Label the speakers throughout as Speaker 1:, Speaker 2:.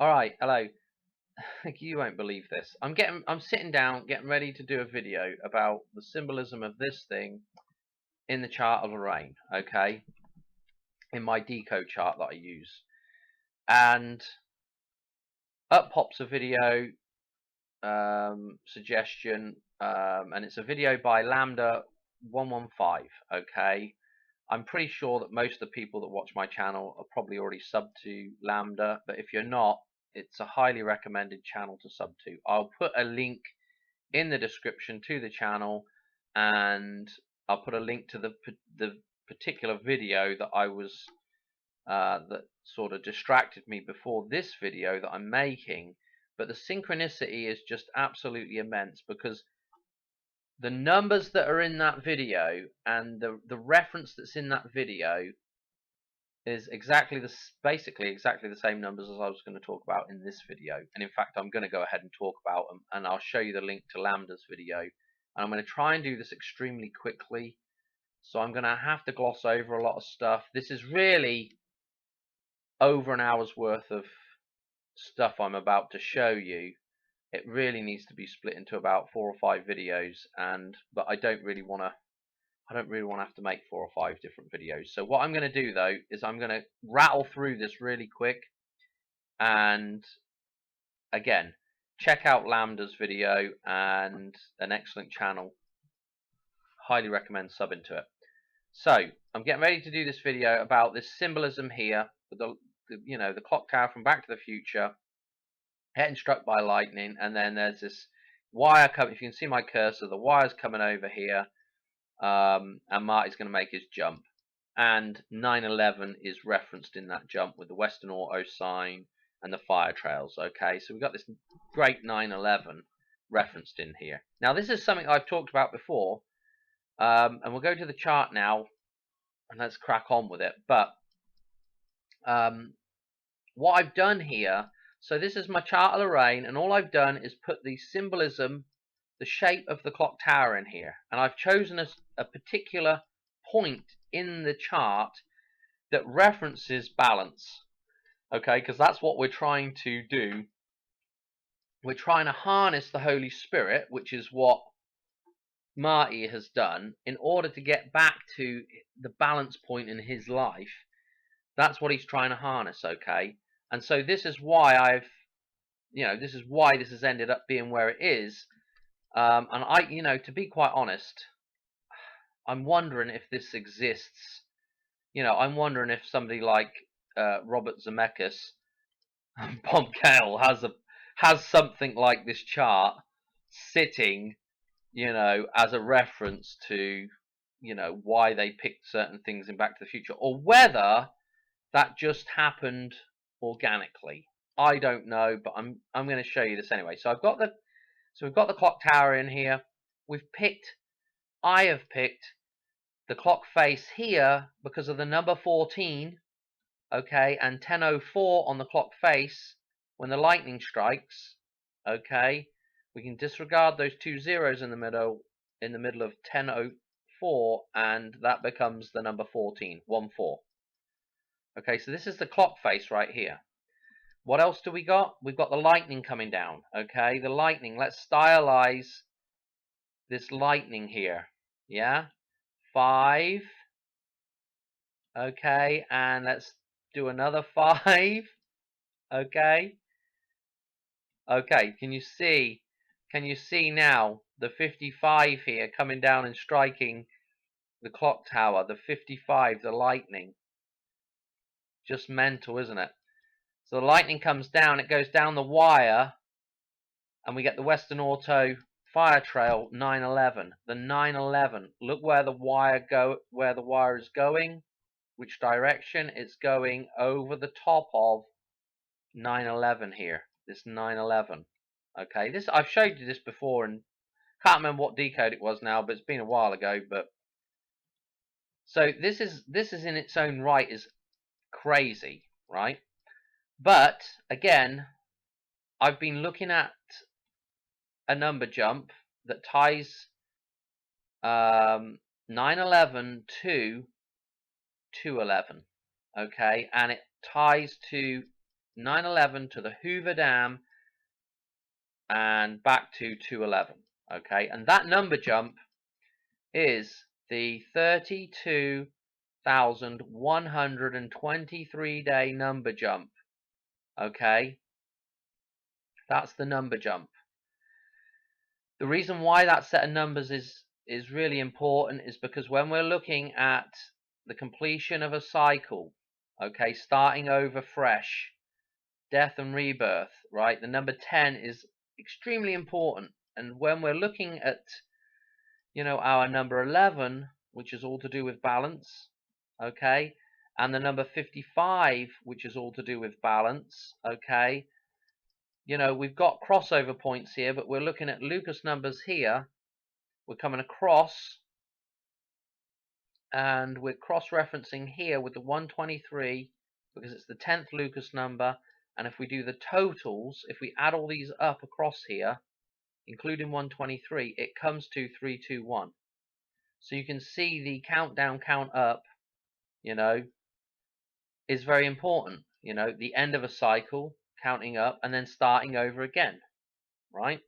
Speaker 1: Alright, hello. You won't believe this. I'm sitting down, getting ready to do a video about the symbolism of this thing in the chart of Lorraine, okay? In my decode chart that I use. And up pops a video suggestion, and it's a video by Lambda 115, okay? I'm pretty sure that most of the people that watch my channel are probably already subbed to Lambda, but if you're not, it's a highly recommended channel to sub to. I'll put a link in the description to the channel, and I'll put a link to the particular video that I was that sort of distracted me before this video that I'm making. But the synchronicity is just absolutely immense, because the numbers that are in that video and the reference that's in that video is basically exactly the same numbers as I was going to talk about in this video. And in fact, I'm going to go ahead and talk about them, and I'll show you the link to Lambda's video. And I'm going to try and do this extremely quickly, so I'm going to have to gloss over a lot of stuff. This is really over an hour's worth of stuff I'm about to show you. It really needs to be split into about 4 or 5 videos, but I don't really want to have to make 4 or 5 different videos. So what I'm going to do though is I'm going to rattle through this really quick, and again, check out Lambda's video, and an excellent channel. Highly recommend subbing to it. So I'm getting ready to do this video about this symbolism here with the clock tower from Back to the Future getting struck by lightning, and then there's this wire coming. If you can see my cursor, the wire's coming over here, and Marty's going to make his jump. And 9/11 is referenced in that jump with the Western Auto sign and the fire trails. Okay, so we've got this great 9/11 referenced in here. Now this is something I've talked about before, and we'll go to the chart now and let's crack on with it. But what I've done here, so this is my chart of Lorraine, and all I've done is put the symbolism, the shape of the clock tower in here, and I've chosen a particular point in the chart that references balance, okay, because that's what we're trying to do. We're trying to harness the Holy Spirit, which is what Marty has done, in order to get back to the balance point in his life. That's what he's trying to harness, okay? And so this is why this is why this has ended up being where it is. And to be quite honest, I'm wondering if this exists. I'm wondering if somebody like Robert Zemeckis, Bob Gale, has something like this chart sitting, as a reference to, why they picked certain things in Back to the Future, or whether that just happened organically. I don't know, but I'm going to show you this anyway. So we've got the clock tower in here. I have picked the clock face here because of the number 14, okay, and 10:04 on the clock face when the lightning strikes, okay. We can disregard those 2 zeros in the middle of 10:04, and that becomes the number 14, 1-4. Okay, so this is the clock face right here. What else do we got? We've got the lightning coming down. Okay, the lightning. Let's stylize this lightning here. Yeah, 5. Okay, and let's do another 5. Okay. Okay, can you see? Can you see now the 55 here coming down and striking the clock tower? The 55, the lightning. Just mental, isn't it? So the lightning comes down, it goes down the wire, and we get the Western Auto fire trail 9/11. The 9/11. Look where the wire is going, which direction it's going, over the top of 9/11 here. This 9/11. Okay, this I've showed you this before, and can't remember what decode it was now, but it's been a while ago. But so this is in its own right is crazy, right? But again, I've been looking at a number jump that ties 9/11 to 2/11, okay, and it ties to 9/11 to the Hoover Dam and back to 2/11. Okay, and that number jump is the 32,123 day number jump. Okay, that's the number jump. The reason why that set of numbers is really important is because when we're looking at the completion of a cycle, okay, starting over fresh, death and rebirth, right, the number 10 is extremely important. And when we're looking at, our number 11, which is all to do with balance, okay, and the number 55, which is all to do with balance, okay, we've got crossover points here, but we're looking at Lucas numbers here. We're coming across, and we're cross-referencing here with the 123 because it's the 10th Lucas number. And if we do the totals, if we add all these up across here, including 123, it comes to 321. So you can see the countdown, count up, is very important. The end of a cycle, counting up, and then starting over again, right?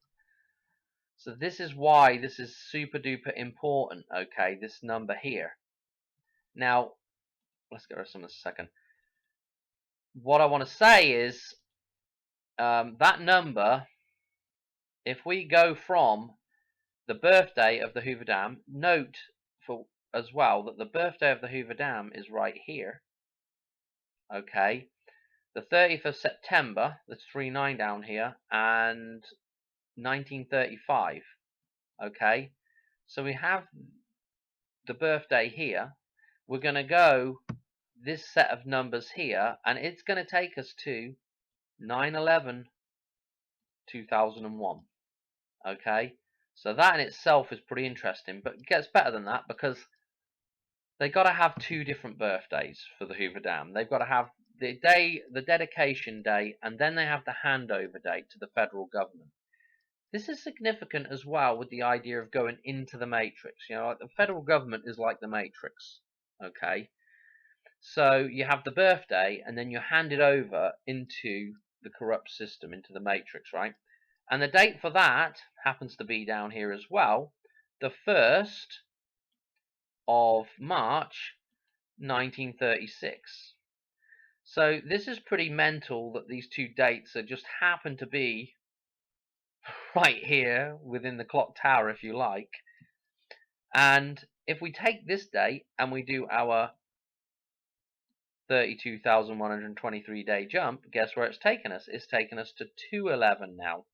Speaker 1: So this is why this is super duper important, okay, this number here. Now, let's get rid of some in a second. What I want to say is that number, if we go from the birthday of the Hoover Dam, note as well that the birthday of the Hoover Dam is right here, okay, the 30th of September, that's 39 down here, and 1935, okay, so we have the birthday here. We're going to go this set of numbers here, and it's going to take us to 9/11 2001. Okay, so that in itself is pretty interesting, but it gets better than that because they got to have two different birthdays for the Hoover Dam. They've got to have the day, the dedication day, and then they have the handover date to the federal government. This is significant as well with the idea of going into the matrix. Like the federal government is like the matrix. Okay, so you have the birthday, and then you hand it over into the corrupt system, into the matrix, right? And the date for that happens to be down here as well, the 1st of March 1936. So this is pretty mental that these two dates are just happen to be right here within the clock tower, if you like. And if we take this date and we do our 32,123 day jump, guess where it's taken us? It's taken us to 2/11 now.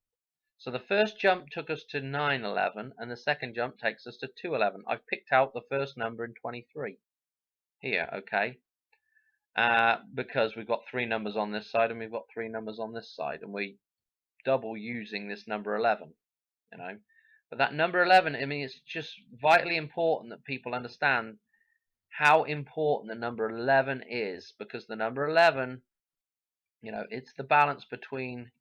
Speaker 1: So the first jump took us to 9/11, and the second jump takes us to 2/11. I've picked out the first number in 23 here, okay? Because we've got three numbers on this side and we've got three numbers on this side, and we double using this number 11, But that number 11, I mean, it's just vitally important that people understand how important the number 11 is, because the number 11, it's the balance between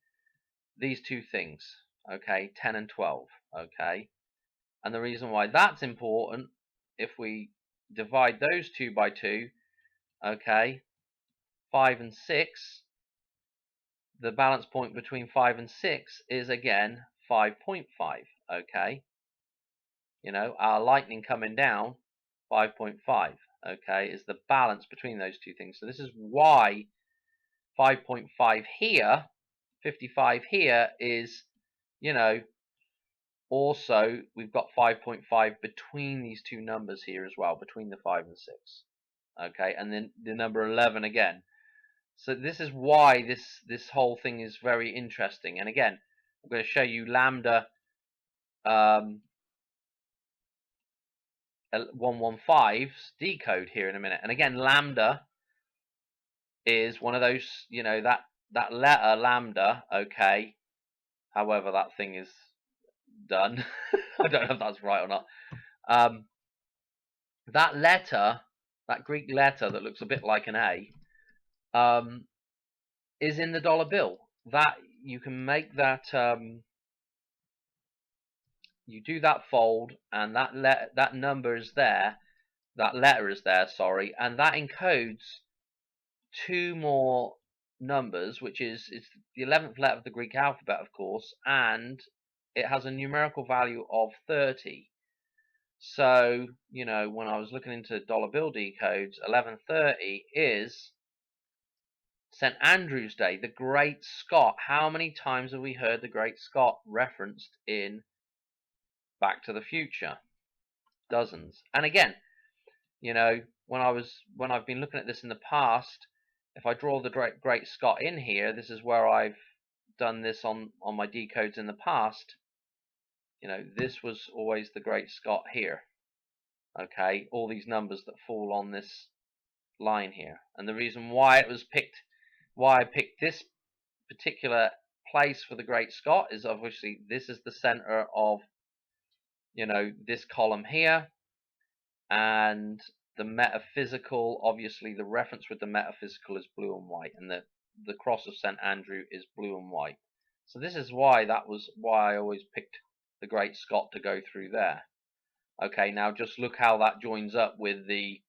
Speaker 1: these two things, okay, 10 and 12, okay? And the reason why that's important, if we divide those two by 2, okay, 5 and 6, the balance point between 5 and 6 is again 5.5, okay? Our lightning coming down, 5.5, okay, is the balance between those two things. So this is why 5.5 here, 55 here is, also we've got 5.5 between these two numbers here as well, between the 5 and 6, okay, and then the number 11 again. So this is why this whole thing is very interesting. And again, I'm going to show you lambda 115's decode here in a minute. And again, lambda is one of those, that letter lambda, okay, however that thing is done. I don't know if that's right or not. That letter, that Greek letter that looks a bit like an A, is in the dollar bill. That you can make that, you do that fold, and that number is there, that letter is there, sorry, and that encodes two more numbers, which is it's the 11th letter of the Greek alphabet, of course, and it has a numerical value of 30. So, you know, when I was looking into dollar bill decodes, 1130 is St. Andrew's Day, the Great Scott. How many times have we heard the Great Scott referenced in Back to the Future? Dozens. And again, you know, when I've been looking at this in the past, if I draw the Great Scott in here, this is where I've done this on my decodes in the past. You know, this was always the Great Scott here. Okay, all these numbers that fall on this line here, and the reason why it was picked, why I picked this particular place for the Great Scott is obviously this is the center of, you know, this column here, and the metaphysical, obviously the reference with the metaphysical is blue and white, and the cross of St. Andrew is blue and white. So this is why I always picked the Great Scott to go through there. Okay, now just look how that joins up with the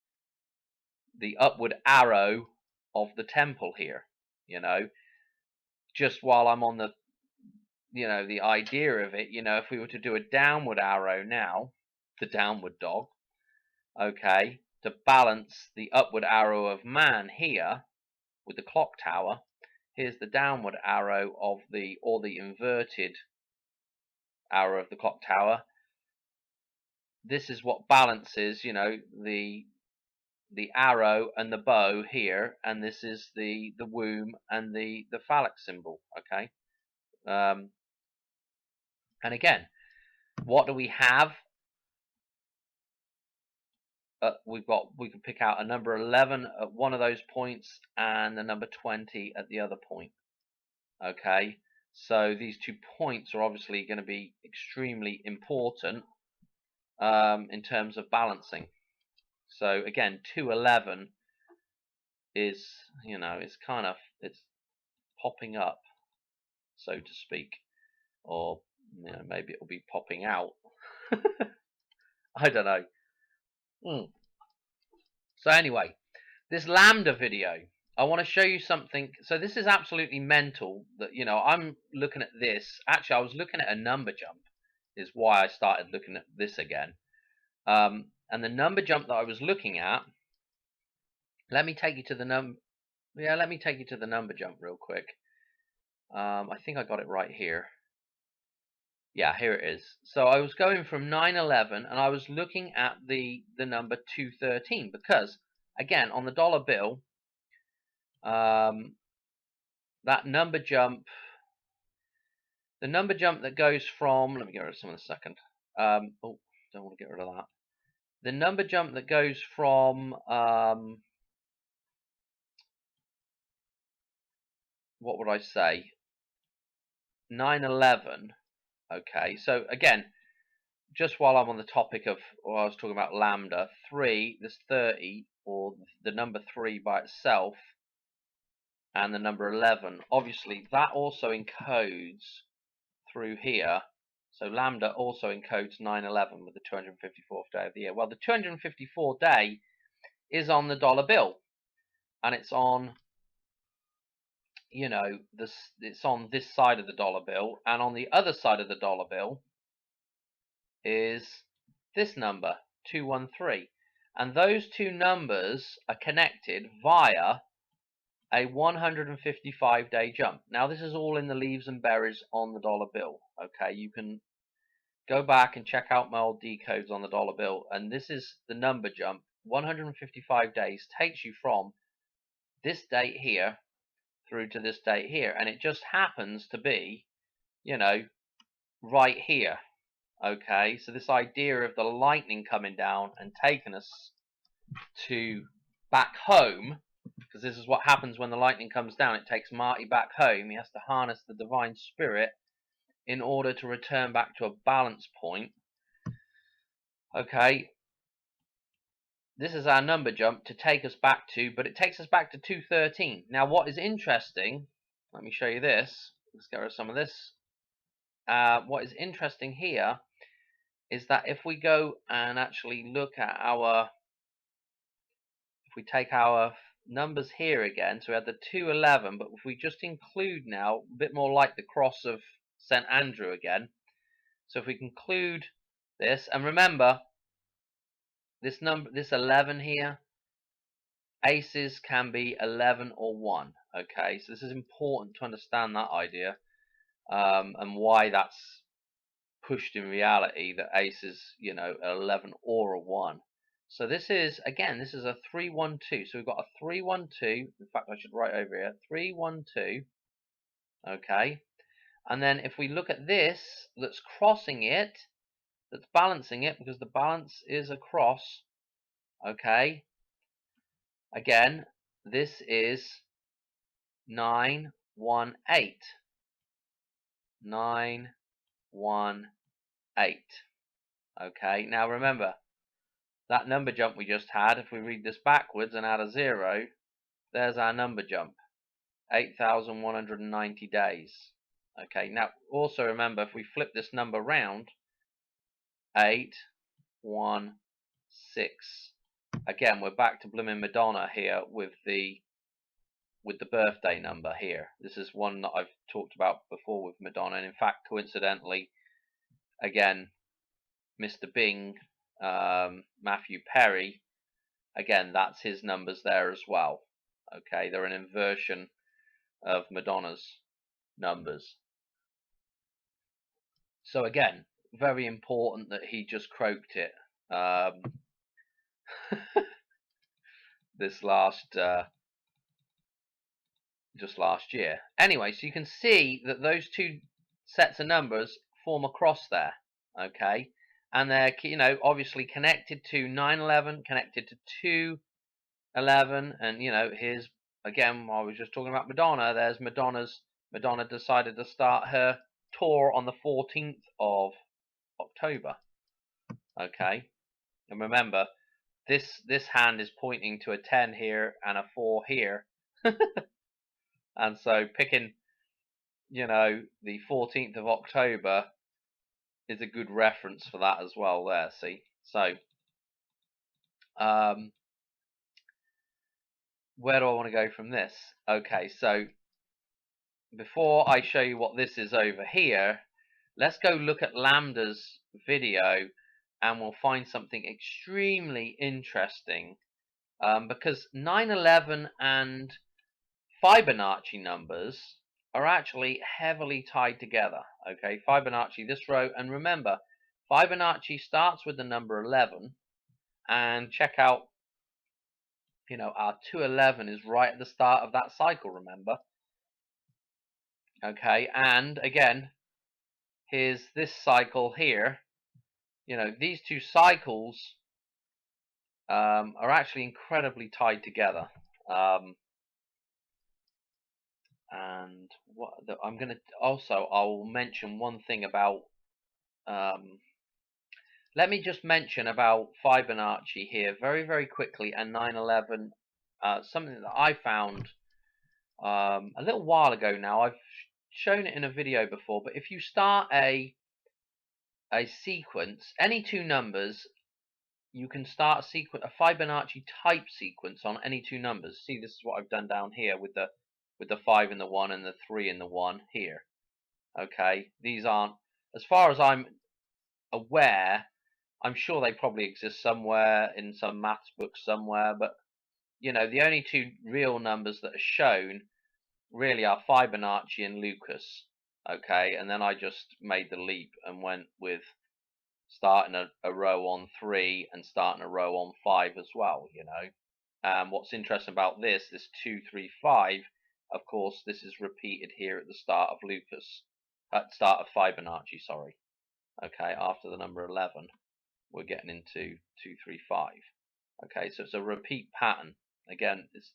Speaker 1: upward arrow of the temple here. You know, just while I'm on the, you know, the idea of it, you know, if we were to do a downward arrow now, the downward dog, okay, to balance the upward arrow of man here with the clock tower, here's the downward arrow of the, or the inverted arrow of the clock tower. This is what balances, you know, the arrow and the bow here, and this is the womb and the phallic symbol. Okay, and again, what do we have? We can pick out a number 11 at one of those points and the number 20 at the other point. Okay, so these 2 points are obviously going to be extremely important in terms of balancing. So again, 211 is, you know, it's kind of, it's popping up, so to speak, or, you know, maybe it'll be popping out. I don't know. So anyway, this Lambda video, I want to show you something. So this is absolutely mental that, you know, I'm looking at this. Actually, I was looking at a number jump is why I started looking at this again. And the number jump that I was looking at, let me take you to the let me take you to the number jump real quick. I think I got it right here. Yeah, here it is. So I was going from 911 and I was looking at the number 213 because, again, on the dollar bill, that number jump, the number jump that goes from, let me get rid of some in a second. Oh, don't want to get rid of that. The number jump that goes from, what would I say, 911. Okay, so again, just while I'm on the topic of, well, I was talking about lambda, 3, this 30, or the number 3 by itself, and the number 11, obviously that also encodes through here. So lambda also encodes 9/11 with the 254th day of the year. Well, the 254th day is on the dollar bill, and it's on, you know, it's on this side of the dollar bill, and on the other side of the dollar bill is this number, 213. And those two numbers are connected via a 155-day jump. Now, this is all in the leaves and berries on the dollar bill. Okay, you can go back and check out my old decodes on the dollar bill, and this is the number jump. 155 days takes you from this date here through to this date here, and it just happens to be, you know, right here. Okay, so this idea of the lightning coming down and taking us to back home, because this is what happens when the lightning comes down. It takes Marty back home. He has to harness the divine spirit in order to return back to a balance point. Okay, this is our number jump to take us back to, but it takes us back to 213. Now, what is interesting, let me show you this. Let's get rid of some of this. What is interesting here is that if we go and actually look at our, if we take our numbers here again. So we had the 211, but if we just include now, a bit more like the cross of St. Andrew again. So if we conclude this, and remember, this 11 here, aces can be 11 or 1. Okay, so this is important to understand that idea, and why that's pushed in reality, that aces, you know, 11 or a 1. So this is, again, this is a 3-1-2. So we've got a 3-1-2. In fact, I should write over here 3-1-2. Okay, and then if we look at this, that's crossing it, that's balancing it, because the balance is a cross. Okay, again, this is 9-1-8. 9-1-8. Okay, now remember, that number jump we just had, if we read this backwards and add a 0, there's our number jump, 8,190 days. Okay, now also remember, if we flip this number round, 8, 1, 6. Again, we're back to blooming Madonna here with the birthday number here. This is one that I've talked about before with Madonna, and in fact, coincidentally, again, Mr. Bing, Matthew Perry, again, that's his numbers there as well. Okay, they're an inversion of Madonna's numbers. So again, very important that he just croaked it this last just last year. Anyway, so you can see that those two sets of numbers form a cross there. Okay, and they're, you know, obviously connected to 911, connected to 211, and you know, here's again, I was just talking about Madonna. There's Madonna decided to start her tour on the 14th of October. Okay, and remember, this hand is pointing to a 10 here and a 4 here. And so picking, you know, the 14th of October is a good reference for that as well there, see? So, where do I want to go from this? Okay, so before I show you what this is over here, let's go look at Lambda's video, and we'll find something extremely interesting, because 911 and Fibonacci numbers are actually heavily tied together. Okay, Fibonacci, this row, and remember, Fibonacci starts with the number 11, and check out, you know, our 211 is right at the start of that cycle, remember? Okay, and again, here's this cycle here. You know, these two cycles are actually incredibly tied together. And what I'm going to also, I'll mention one thing about, let me just mention about Fibonacci here very, very quickly, and 911, something that I found a little while ago now. I've shown it in a video before, but if you start a sequence, any two numbers, you can start a Fibonacci type sequence on any two numbers. See, this is what I've done down here with the 5 and the 1 and the 3 and the 1 here. Okay, these aren't, as far as I'm aware, I'm sure they probably exist somewhere in some maths book somewhere, but you know, the only two real numbers that are shown really are Fibonacci and Lucas. Okay, and then I just made the leap and went with starting a row on 3 and starting a row on 5 as well, you know. What's interesting about this 2, 3, 5, of course, this is repeated here at the start of Lucas, at start of Fibonacci, sorry. Okay, after the number 11, we're getting into 2, 3, 5. Okay, so it's a repeat pattern. Again, it's,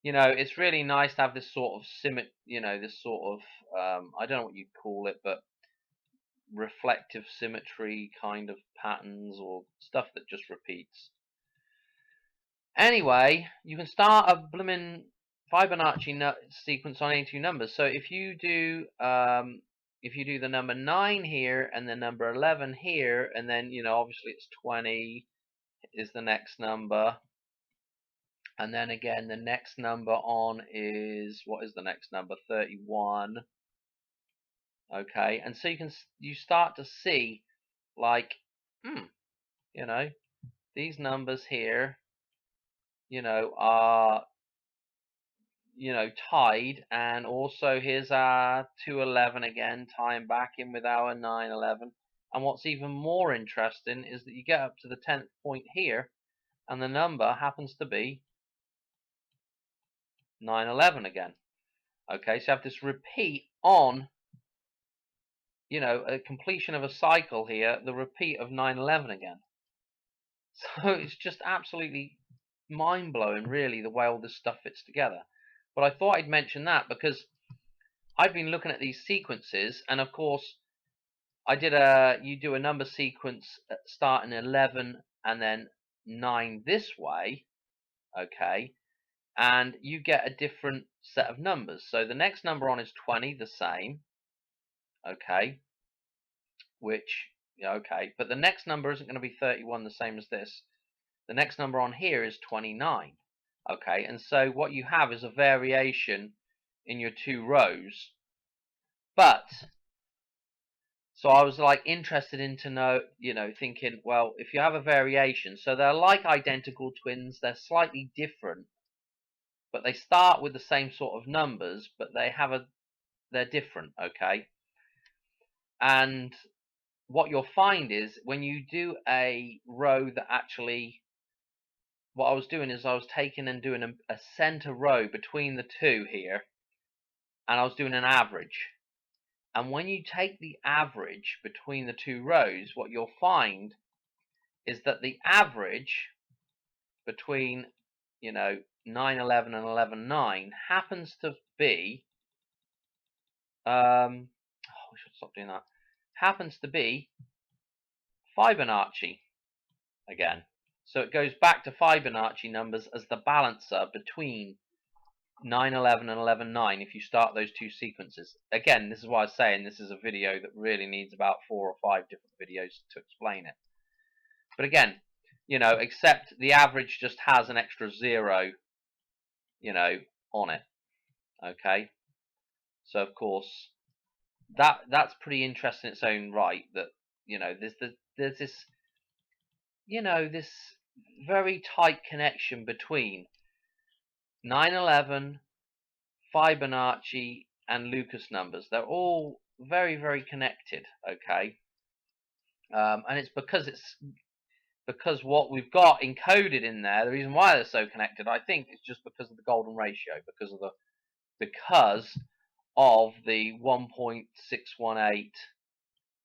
Speaker 1: you know, it's really nice to have this sort of you know, this sort of, I don't know what you'd call it, but reflective symmetry kind of patterns, or stuff that just repeats. Anyway, you can start a blooming Fibonacci sequence on any two numbers. So if you do the number 9 here and the number 11 here, and then, you know, obviously it's 20 is the next number, And then again, the next number on is, what is the next number? 31. Okay, and so you start to see, like, you know, these numbers here, are, tied, and also here's our 211 again, tying back in with our 911. And what's even more interesting is that you get up to the 10th point here, and the number happens to be 911 again. Okay, so you have this repeat on, a completion of a cycle here, the repeat of 911 again. So it's just absolutely mind-blowing, really, the way all this stuff fits together. But I thought I'd mention that because I've been looking at these sequences, and of course, you do a number sequence starting 11 and then 9 this way, okay, and you get a different set of numbers. So the next number on is 20, the same, okay, but the next number isn't going to be 31, the same as this. The next number on here is 29, okay, and so what you have is a variation in your two rows. But so I was like interested in to know, thinking, well, if you have a variation, so they're like identical twins, they're slightly different, but they start with the same sort of numbers, but they're different, okay? And what you'll find is when you do a row that actually, what I was doing is I was taking and doing a center row between the two here, and I was doing an average. And when you take the average between the two rows, what you'll find is that the average between, 911 and 119 happens to be, we should stop doing that, happens to be Fibonacci again. So it goes back to Fibonacci numbers as the balancer between 911 and 119 if you start those two sequences. Again, this is why I was saying this is a video that really needs about 4 or 5 different videos to explain it. But again, except the average just has an extra 0, on it. Okay, so of course that's pretty interesting in its own right. That there's this this very tight connection between 911, Fibonacci, and Lucas numbers. They're all very, very connected. Okay, and it's because what we've got encoded in there, the reason why they're so connected, I think, is just because of the golden ratio, because of the 1.618.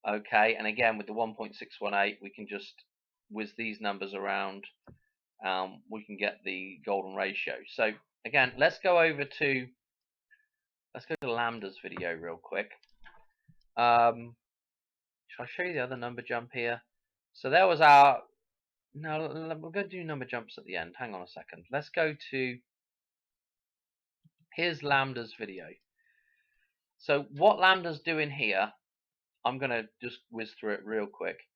Speaker 1: Okay, and again with the 1.618, we can just whiz these numbers around. We can get the golden ratio. So again, let's go to Lambda's video real quick. Shall I show you the other number jump here? So there was our. No, we're going to do number jumps at the end. Hang on a second. Let's go to. Here's Lambda's video. So what Lambda's doing here, I'm going to just whiz through it real quick,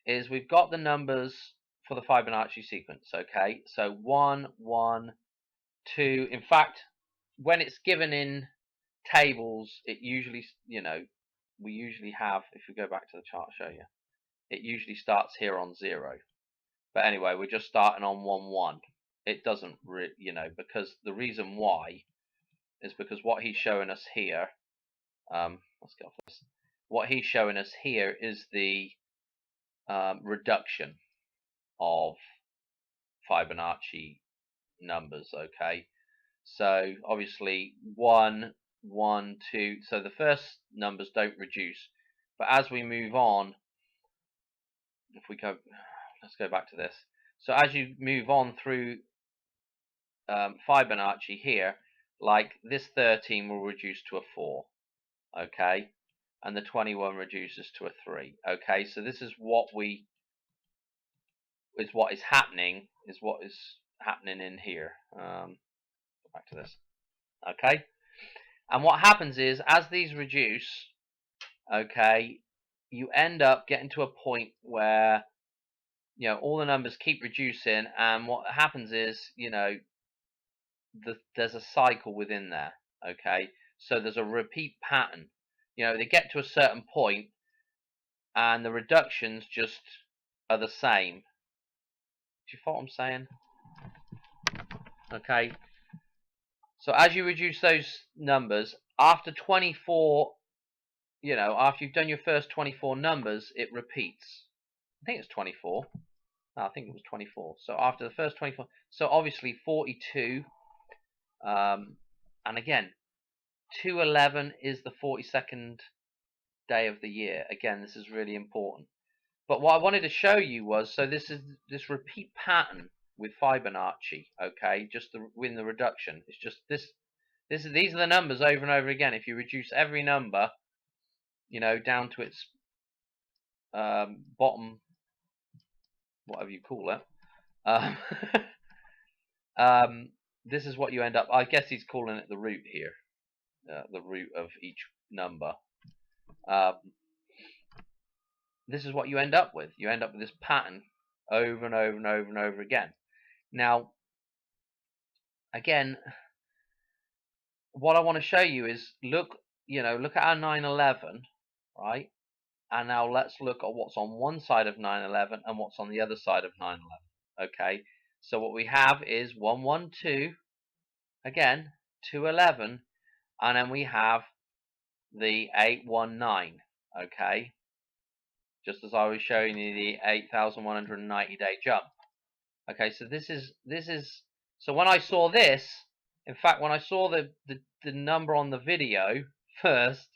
Speaker 1: is we've got the numbers for the Fibonacci sequence, okay? So 1, 1, 2. In fact, when it's given in tables, it usually, we usually have, if we go back to the chart, I'll show you, it usually starts here on 0. But anyway, we're just starting on 1, 1. It doesn't, because the reason why is because what he's showing us here, let's get off this. What he's showing us here is the reduction of Fibonacci numbers, okay? So obviously 1, 1, 2, so the first numbers don't reduce, but as we move on, if we go, let's go back to this. So as you move on through Fibonacci here, like this 13 will reduce to a 4, okay? And the 21 reduces to a 3, okay? So this is what is happening in here. Go back to this, okay? And what happens is, as these reduce, okay, you end up getting to a point where all the numbers keep reducing, and what happens is there's a cycle within there. Okay, so there's a repeat pattern. You know, they get to a certain point, and the reductions just are the same. Do you follow what I'm saying? Okay. So as you reduce those numbers, after 24, you know, after you've done your first 24 numbers, it repeats. I think it's 24. No, I think it was 24. So after the first 24, so obviously 42, and again, 211 is the 42nd day of the year. Again, this is really important. But what I wanted to show you was, so this is this repeat pattern with Fibonacci, okay, just win the reduction. It's just these are the numbers over and over again. If you reduce every number, you know, down to its bottom, whatever you call it, this is what you end up. I guess he's calling it the root here, the root of each number. This is what you end up with. You end up with this pattern over and over and over and over again. Now, again, what I want to show you is look at our 911, right? And now let's look at what's on one side of 911 and what's on the other side of 911. Okay, so what we have is 112, again 211, and then we have the 819. Okay, just as I was showing you the 8,190 day jump. Okay, so this is so when I saw this, in fact, when I saw the number on the video first,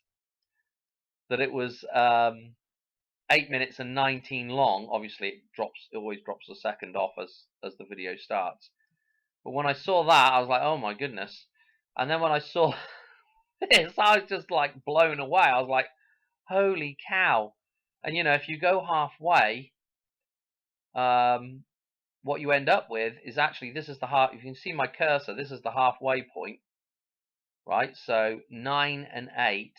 Speaker 1: that it was 8 minutes and 19 long. Obviously, it always drops a second off as the video starts. But when I saw that, I was like, oh my goodness. And then when I saw this, I was just like blown away. I was like, holy cow. And you know, if you go halfway, what you end up with is actually, this is the half, if you can see my cursor, this is the halfway point, right? So 9 and 8,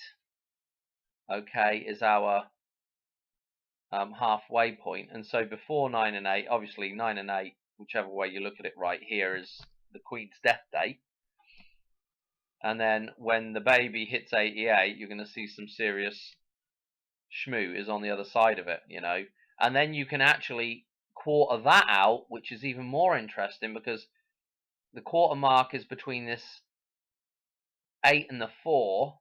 Speaker 1: okay, is our halfway point. And so before 9 and 8, obviously 9 and 8, whichever way you look at it right here, is the Queen's death date. And then when the baby hits 88, you're going to see some serious shmoo is on the other side of it, you know. And then you can actually quarter that out, which is even more interesting, because the quarter mark is between this 8 and the 4,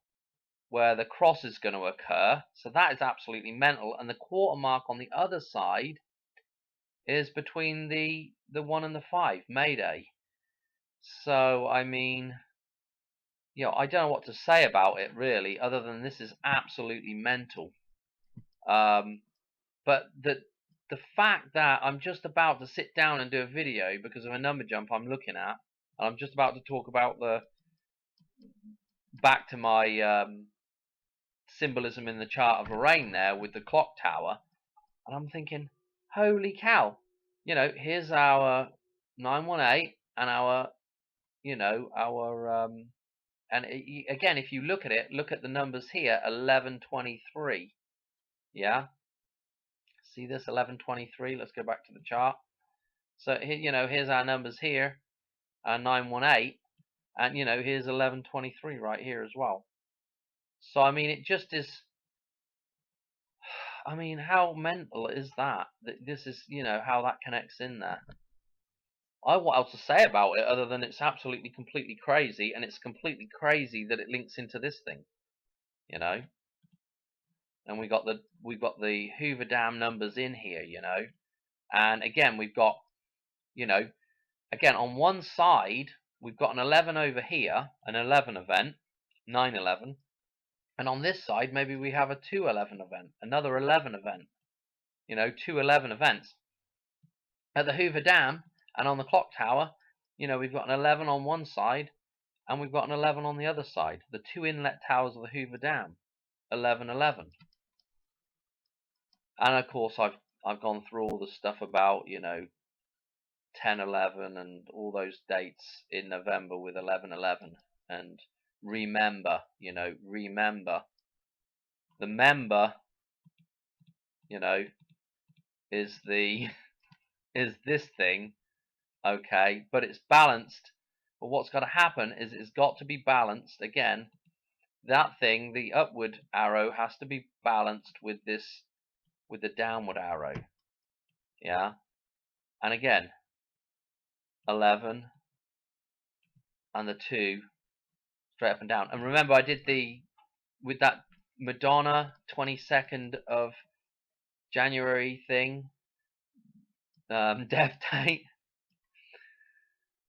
Speaker 1: where the cross is going to occur. So that is absolutely mental. And the quarter mark on the other side is between the 1 and the 5, Mayday. So, I mean, you know, I don't know what to say about it, really, other than this is absolutely mental. But the fact that I'm just about to sit down and do a video because of a number jump I'm looking at, and I'm just about to talk about back to my symbolism in the chart of Lorraine there with the clock tower, and I'm thinking, holy cow, you know, here's our 918 and our, you know, our and again, if you look at it, look at the numbers here, 1123. Yeah, see this 1123? Let's go back to the chart. So here, you know, here's our numbers here, 918, and you know, here's 1123 right here as well. So I mean, it just is. I mean, how mental is that? That this is, you know, how that connects in there. I don't know what else to say about it other than it's absolutely completely crazy, and it's completely crazy that it links into this thing, you know. And we've got the Hoover Dam numbers in here, you know. And again, we've got, you know, again on one side we've got an 11 over here, an 11 event, 911, and on this side maybe we have a 211 event, another 11 event, you know, 211 events. At the Hoover Dam and on the clock tower, you know, we've got an 11 on one side and we've got an 11 on the other side. The two inlet towers of the Hoover Dam, 1111. And of course I've gone through all the stuff about, you know, 1011 and all those dates in November with 1111. And remember, you know, remember. The member, you know, is this thing, okay, but it's balanced But what's got to happen is it's got to be balanced again. That thing, the upward arrow, has to be balanced with this, with the downward arrow. Yeah. And again, 11 and the 2 straight up and down. And remember, I did the, with that Madonna 22nd of January thing, death date.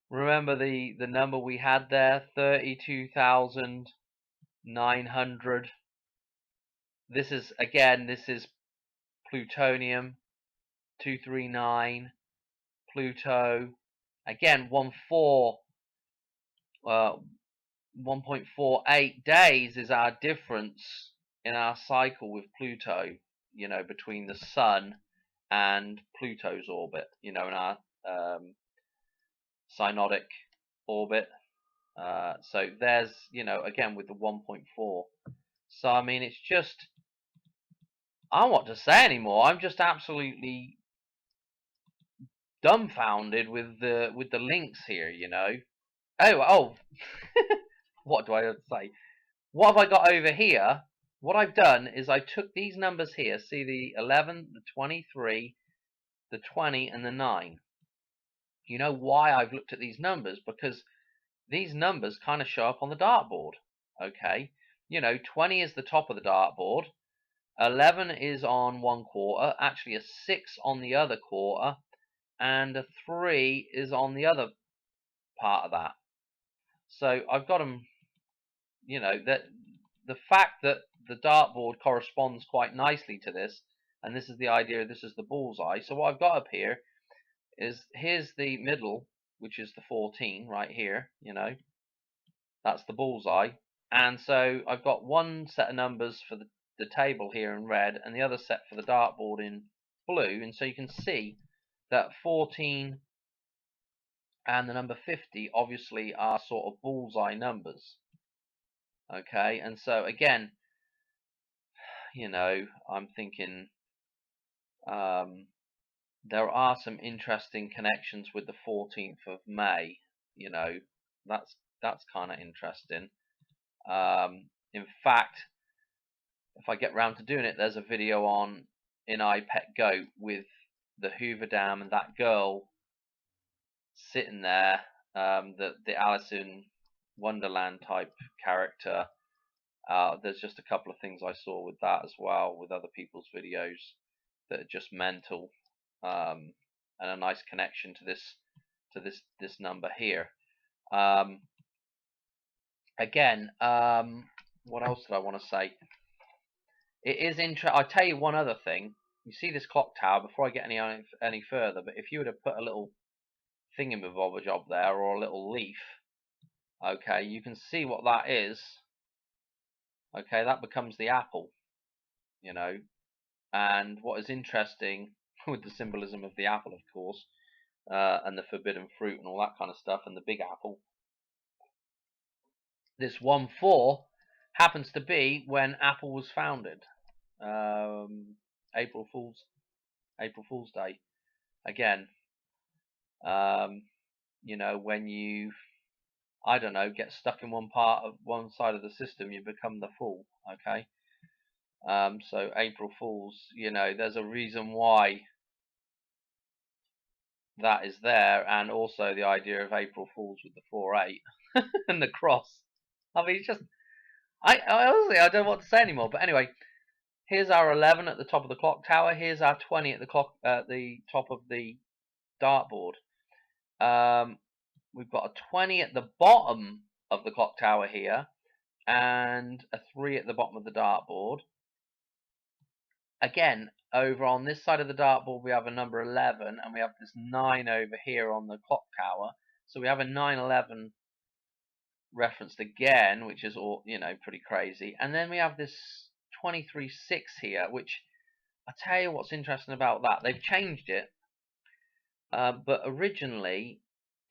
Speaker 1: Remember the number we had there, 32,900. This is, again, this is plutonium 239, Pluto, again 1.48 days is our difference in our cycle with Pluto, you know, between the Sun and Pluto's orbit, you know, in our synodic orbit. So there's, you know, again with the 1.4. So I mean, it's just, I don't know what to say anymore. I'm just absolutely dumbfounded with the links here, you know. Oh, what do I have to say? What have I got over here? What I've done is I took these numbers here. See the 11, the 23, the 20, and the 9. You know why I've looked at these numbers? Because these numbers kind of show up on the dartboard. Okay, you know, 20 is the top of the dartboard. 11 is on one quarter. Actually, a 6 on the other quarter, and a 3 is on the other part of that. So I've got them, you know, that the fact that the dartboard corresponds quite nicely to this, and this is the idea, this is the bullseye. So what I've got up here is, here's the middle, which is the 14 right here, you know, that's the bullseye. And so I've got one set of numbers for the table here in red, and the other set for the dartboard in blue. And so you can see that 14 and the number 50 obviously are sort of bullseye numbers. Okay, and so again, you know, I'm thinking there are some interesting connections with the 14th of May. You know, that's kind of interesting. In fact, if I get round to doing it, there's a video on in iPetGoat with the Hoover Dam and that girl sitting there, the Alice in Wonderland type character. There's just a couple of things I saw with that as well, with other people's videos that are just mental, and a nice connection to this number here. Again, what else did I want to say? It is interesting. I'll tell you one other thing. You see this clock tower, before I get any further, but if you were to put a little thingamabobber there, or a little leaf, okay, you can see what that is. Okay, that becomes the apple, you know. And what is interesting with the symbolism of the apple, of course, and the forbidden fruit and all that kind of stuff, and the big apple, this 1/4 happens to be when Apple was founded. April Fool's Day. Again, you know, when you, I don't know, get stuck in one side of the system, you become the fool. Okay. So April Fools, you know, there's a reason why that is there, and also the idea of April Fools with the 4/8 and the cross. I mean, it's just, I honestly, I don't know what to say anymore. But anyway, here's our 11 at the top of the clock tower. Here's our 20 at the top of the dartboard. We've got a 20 at the bottom of the clock tower here, and a 3 at the bottom of the dartboard. Again, over on this side of the dartboard, we have a number 11, and we have this 9 over here on the clock tower. So we have a 9/11 referenced again, which is all, you know, pretty crazy. And then we have this 23/6 here, which I tell you what's interesting about that. They've changed it, but originally,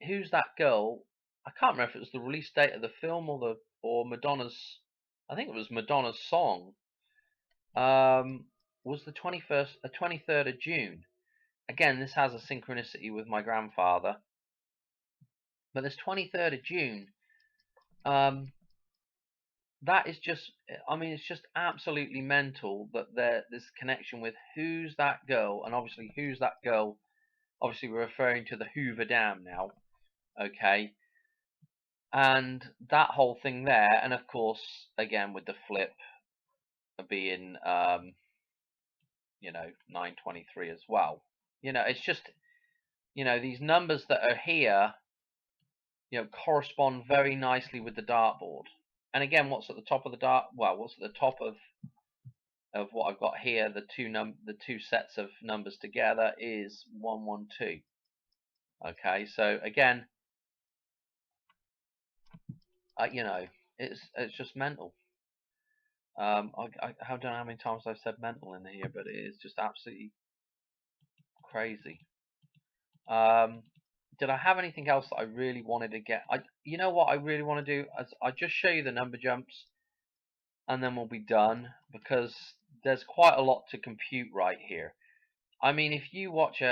Speaker 1: who's that girl? I can't remember if it was the release date of the film or Madonna's. I think it was Madonna's song. Was the 23rd of June. Again, this has a synchronicity with my grandfather. But this 23rd of June, um, that is just, I mean, it's just absolutely mental that there's this connection with who's that girl, and obviously who's that girl. Obviously, we're referring to the Hoover Dam now, okay? And that whole thing there, and of course, again with the flip being, 923 as well. It's just, these numbers that are here, correspond very nicely with the dartboard. And again, what's at the top of the what's at the top of what I've got here, the two sets of numbers together is 112. Okay, so again, it's just mental. I don't know how many times I've said mental in here, but it is just absolutely crazy. Did I have anything else that I really wanted to get? You know what I really want to do? I just show you the number jumps, and then we'll be done, because there's quite a lot to compute right here. I mean, if you watch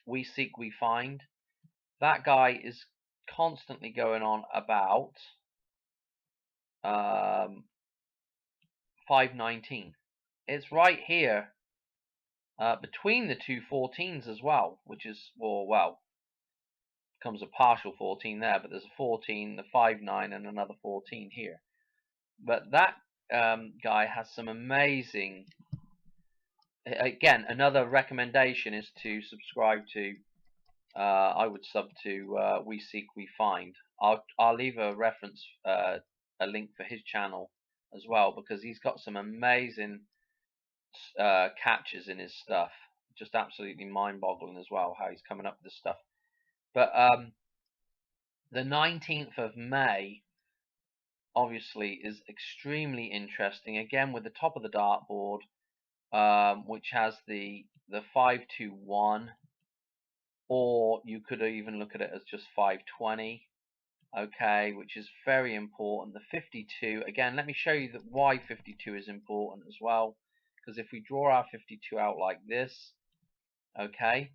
Speaker 1: We Seek, We Find, that guy is constantly going on about 519. It's right here between the two 14s as well, which is, well, becomes a partial 14 there, but there's a 14, the 5-9, and another 14 here. But that guy has some amazing. Again, another recommendation is to subscribe to. I would sub to We Seek, We Find. I'll leave a reference, a link for his channel as well, because he's got some amazing catches in his stuff. Just absolutely mind-boggling as well how he's coming up with this stuff. But the 19th of May obviously is extremely interesting. Again, with the top of the dartboard, which has the 521, or you could even look at it as just 520. Okay, which is very important. The 52, again, let me show you why 52 is important as well. Because if we draw our 52 out like this, okay,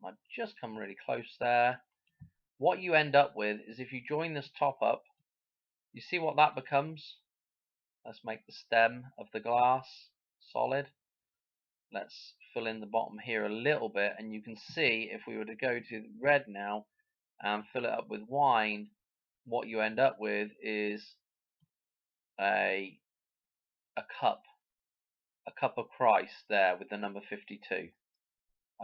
Speaker 1: I've just come really close there. What you end up with is, if you join this top up, you see what that becomes? Let's make the stem of the glass solid. Let's fill in the bottom here a little bit, and you can see if we were to go to red now and fill it up with wine, what you end up with is a cup of Christ there with the number 52.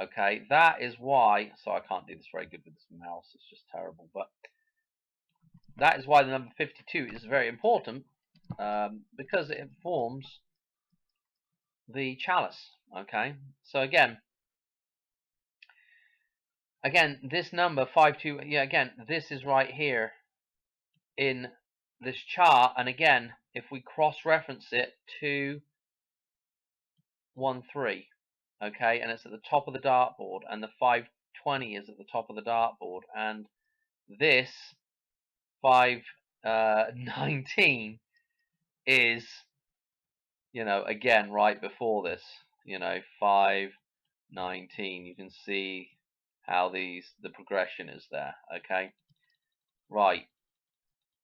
Speaker 1: Okay, that is why. So I can't do this very good with this mouse, it's just terrible. But that is why the number 52 is very important, because it informs the chalice. Okay, so again, this number 52. Yeah, again, this is right here in this chart, and again, if we cross-reference it to 13, okay, and it's at the top of the dartboard, and the 520 is at the top of the dartboard, and this 519 is, again, right before this, 519. You can see how the progression is there. Okay, right,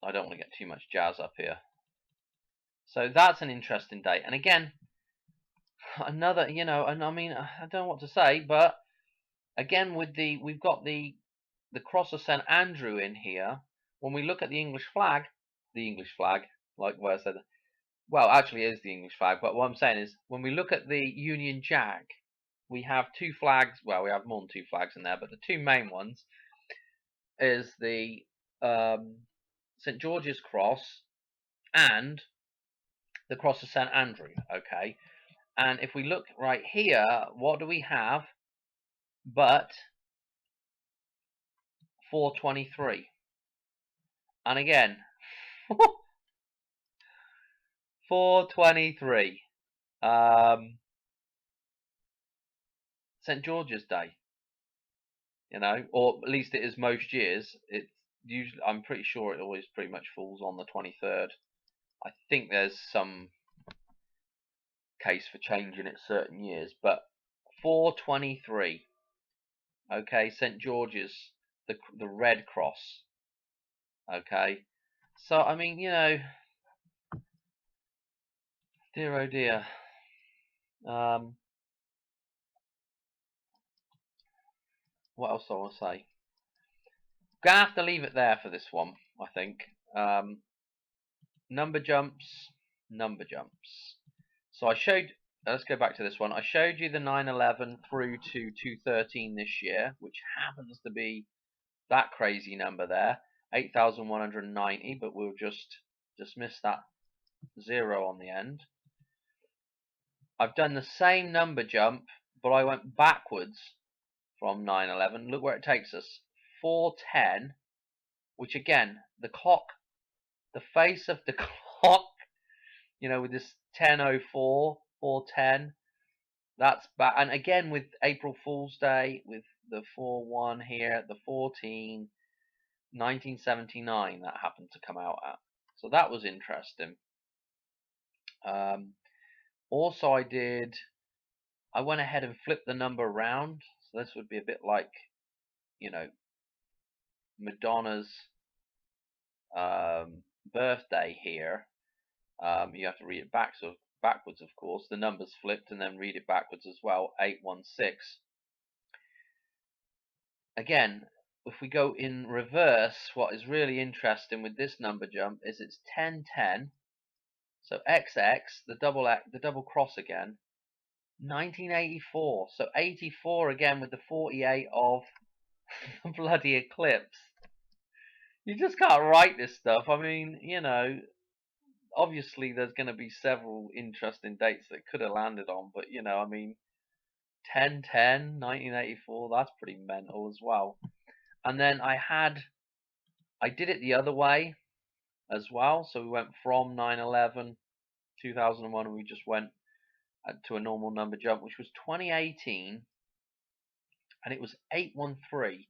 Speaker 1: I don't want to get too much jazz up here. So that's an interesting date, and again, another, and I mean, I don't know what to say, but again, we've got the cross of St. Andrew in here. When we look at the English flag, like where I said, well, actually it is the English flag, but what I'm saying is, when we look at the Union Jack, we have two flags. Well, we have more than two flags in there, but the two main ones is the St. George's Cross and the cross of St. Andrew. Okay, and if we look right here, what do we have but 423? And again, 423. St. George's Day, or at least it is most years. It's usually, I'm pretty sure it always pretty much falls on the 23rd. I think there's some case for changing it certain years, but 423. Okay, St. George's, the Red Cross. Okay, so I mean, you know, dear oh dear. What else do I want to say? Gonna have to leave it there for this one, I think. Number jumps, number jumps. So I showed. Let's go back to this one. I showed you the 911 through to 213 this year, which happens to be that crazy number there, 8,190. But we'll just dismiss that zero on the end. I've done the same number jump, but I went backwards from 911. Look where it takes us. 410, which again, the clock, the face of the clock, you know, with this 10:04, 410, that's back. And again with April Fool's Day, with the 4-1 here, the 14, 1979 that happened to come out at. So that was interesting. Also, I went ahead and flipped the number around. So this would be a bit like, you know, Madonna's birthday here. You have to read it backwards, of course. The numbers flipped, and then read it backwards as well. 816. Again, if we go in reverse, what is really interesting with this number jump is it's 1010. So XX, the double cross again. 1984. So 84 again with the 48 of the bloody eclipse. You just can't write this stuff. I mean, you know, obviously there's going to be several interesting dates that could have landed on, but you know, I mean, 1010, 1984, that's pretty mental as well. And then I did it the other way as well. So we went from 911, 2001, and we just went to a normal number jump, which was 2018, and it was 813,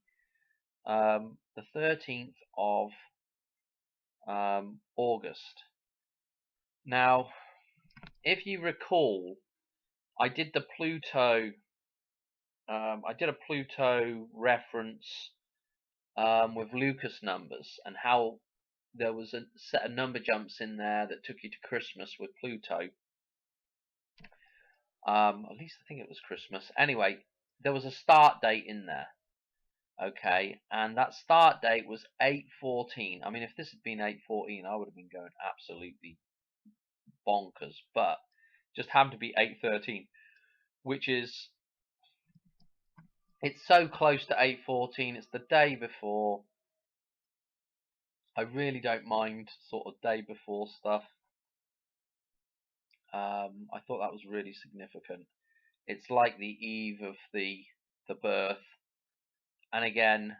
Speaker 1: the 13th of August. Now, if you recall, I did the Pluto. I did a Pluto reference with Lucas numbers, and how there was a set of number jumps in there that took you to Christmas with Pluto. At least I think it was Christmas. Anyway, there was a start date in there. Okay, and that start date was 8/14. I mean, if this had been 8/14, I would have been going absolutely bonkers. But just happened to be 8/13, which is, it's so close to 8/14. It's the day before. I really don't mind sort of day before stuff. I thought that was really significant. It's like the eve of the birth, and again,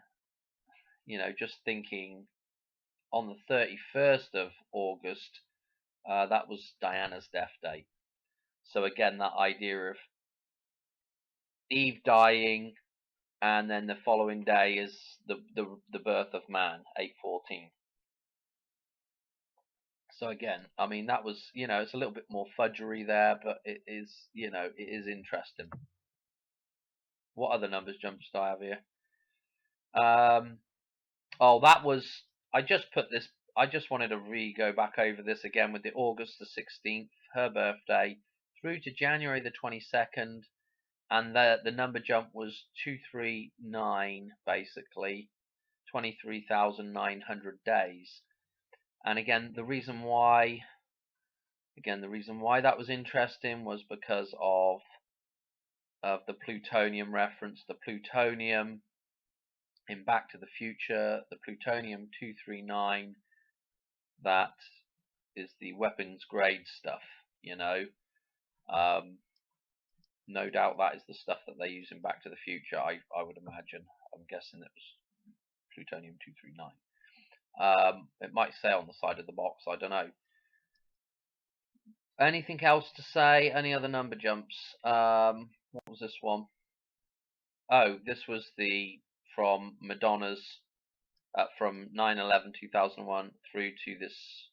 Speaker 1: you know, just thinking on the 31st of August, that was Diana's death date. So again, that idea of Eve dying, and then the following day is the birth of man, 8/14. So again, I mean, that was, you know, it's a little bit more fudgery there, but it is, you know, it is interesting. What other numbers jumps do I have here? Oh, that was, I just put this, I just wanted to go back over this again with the August the 16th, her birthday, through to January the 22nd, and the number jump was 239, basically 23,900 days. And again, the reason why that was interesting was because of the plutonium reference. The plutonium in Back to the Future, the plutonium 239, that is the weapons grade stuff, you know. No doubt that is the stuff that they use in Back to the Future, I would imagine. I'm guessing it was plutonium 239. It might say on the side of the box, I don't know. Anything else to say? Any other number jumps? What was this one? Oh, this was from Madonna's, from 9/11/2001 through to this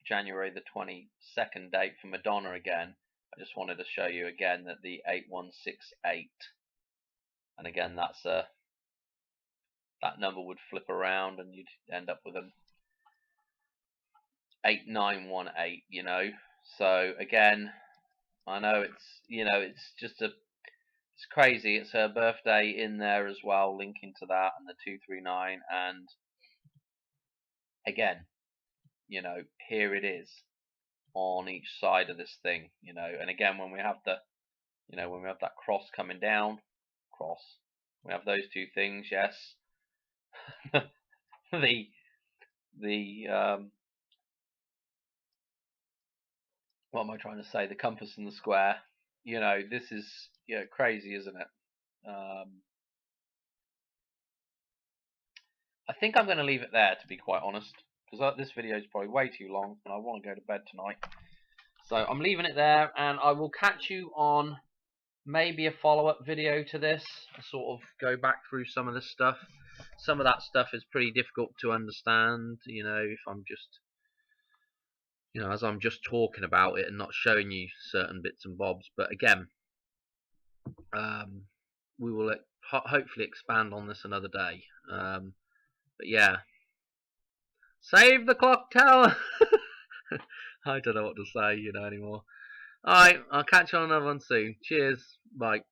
Speaker 1: January the 22nd date for Madonna again. I just wanted to show you again that the 8168 And again, that number would flip around, and you'd end up with an 8918. You know, so again, I know it's just it's crazy. It's her birthday in there as well, linking to that, and the 239, and again, here it is on each side of this thing, and again, when we have that cross coming down, we have those two things, yes. the what am I trying to say? The compass and the square. This is crazy, isn't it? I think I'm going to leave it there, to be quite honest, because this video is probably way too long, and I want to go to bed tonight. So I'm leaving it there, and I will catch you on maybe a follow-up video to this. I'll sort of go back through some of this stuff. Some of that stuff is pretty difficult to understand, if I'm just, as I'm just talking about it and not showing you certain bits and bobs. But again, we will hopefully expand on this another day. But yeah, save the clock tower. I don't know what to say, anymore. Alright, I'll catch you on another one soon. Cheers. Bye.